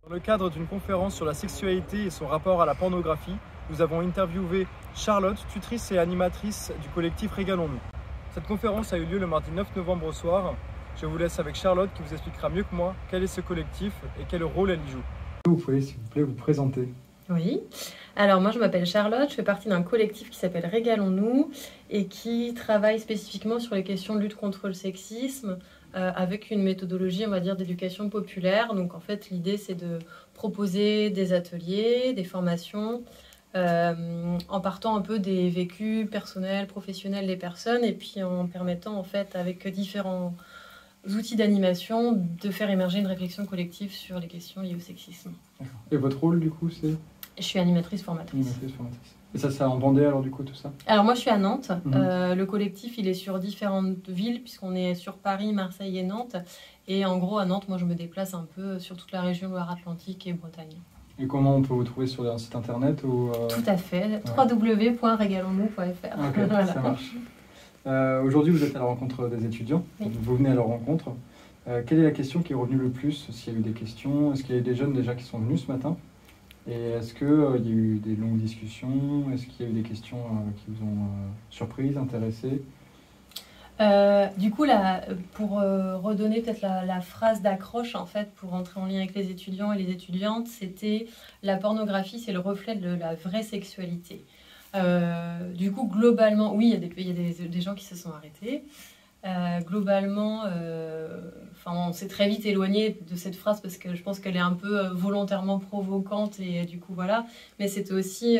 Dans le cadre d'une conférence sur la sexualité et son rapport à la pornographie, nous avons interviewé Charlotte, tutrice et animatrice du collectif Régalons-nous. Cette conférence a eu lieu le mardi 9 novembre au soir. Je vous laisse avec Charlotte qui vous expliquera mieux que moi quel est ce collectif et quel rôle elle y joue. Vous pouvez s'il vous plaît vous présenter. Oui, alors moi je m'appelle Charlotte, je fais partie d'un collectif qui s'appelle Régalons-nous et qui travaille spécifiquement sur les questions de lutte contre le sexisme avec une méthodologie, on va dire, d'éducation populaire. Donc en fait l'idée c'est de proposer des ateliers, des formations en partant un peu des vécus personnels, professionnels des personnes et puis en permettant en fait avec différents outils d'animation de faire émerger une réflexion collective sur les questions liées au sexisme. Et votre rôle du coup c'est? Je suis animatrice formatrice. Et ça, c'est en Vendée alors du coup tout ça? Alors moi je suis à Nantes. Le collectif il est sur différentes villes puisqu'on est sur Paris, Marseille et Nantes. Et en gros à Nantes moi je me déplace un peu sur toute la région Loire-Atlantique et Bretagne. Et comment on peut vous trouver sur un site internet ou Tout à fait, www.regalonsnous.fr. Ok, voilà. Ça marche. Aujourd'hui vous êtes à la rencontre des étudiants, oui. Vous venez à leur rencontre. Quelle est la question qui est revenue le plus? S'il y a eu des questions, est-ce qu'il y a eu des jeunes déjà qui sont venus ce matin? Et est-ce qu'il y a eu des longues discussions? Est-ce qu'il y a eu des questions qui vous ont surprise, intéressée? Du coup, là, pour redonner peut-être la phrase d'accroche, en fait, pour entrer en lien avec les étudiants et les étudiantes, c'était la pornographie, c'est le reflet de la vraie sexualité. Du coup, globalement, oui, il y a des gens qui se sont arrêtés. Globalement, on s'est très vite éloigné de cette phrase parce que je pense qu'elle est un peu volontairement provocante et du coup voilà. Mais c'était aussi,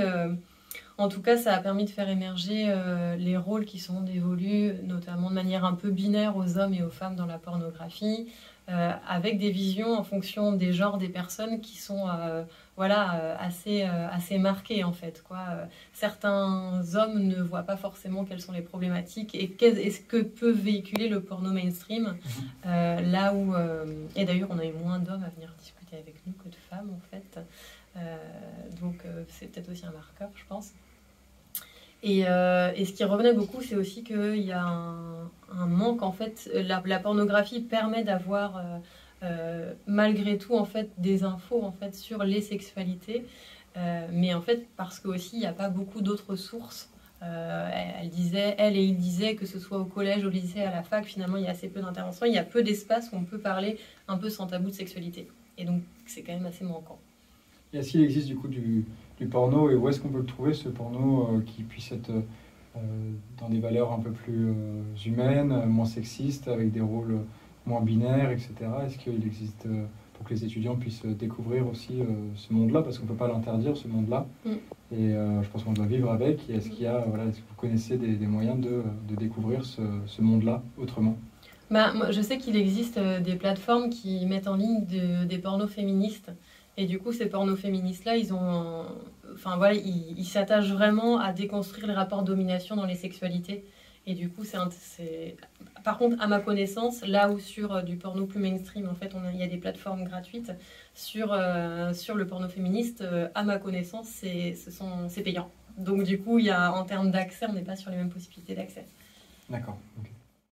en tout cas, ça a permis de faire émerger les rôles qui sont dévolus, notamment de manière un peu binaire aux hommes et aux femmes dans la pornographie, avec des visions en fonction des genres des personnes qui sont assez marquées en fait, quoi. Certains hommes ne voient pas forcément quelles sont les problématiques et ce que peut véhiculer le porno mainstream, là où et d'ailleurs on a eu moins d'hommes à venir discuter avec nous que de femmes en fait, donc c'est peut-être aussi un marqueur je pense. Et ce qui revenait beaucoup, c'est aussi qu'il y a un manque, en fait. La pornographie permet d'avoir, malgré tout, en fait, des infos en fait, sur les sexualités. Mais en fait, parce qu'aussi, il n'y a pas beaucoup d'autres sources. Elle et il disaient que ce soit au collège, au lycée, à la fac, finalement, il y a assez peu d'interventions. Il y a peu d'espace où on peut parler un peu sans tabou de sexualité. Et donc, c'est quand même assez manquant. Et est-ce qu'il existe du coup du porno et où est-ce qu'on peut le trouver ce porno qui puisse être dans des valeurs un peu plus humaines, moins sexistes, avec des rôles moins binaires, etc. Est-ce qu'il existe pour que les étudiants puissent découvrir aussi ce monde-là, parce qu'on ne peut pas l'interdire ce monde-là, et je pense qu'on doit vivre avec. Et est-ce qu'il y a, est-ce que vous connaissez des moyens de découvrir ce monde-là autrement? Moi, je sais qu'il existe des plateformes qui mettent en ligne des pornos féministes. Et du coup, ces pornos féministes-là, ils s'attachent vraiment à déconstruire les rapports de domination dans les sexualités. Et du coup, par contre, à ma connaissance, là où sur du porno plus mainstream, en fait, il y a des plateformes gratuites sur le porno féministe, à ma connaissance, c'est payant. Donc du coup, en termes d'accès, on n'est pas sur les mêmes possibilités d'accès. D'accord. Okay.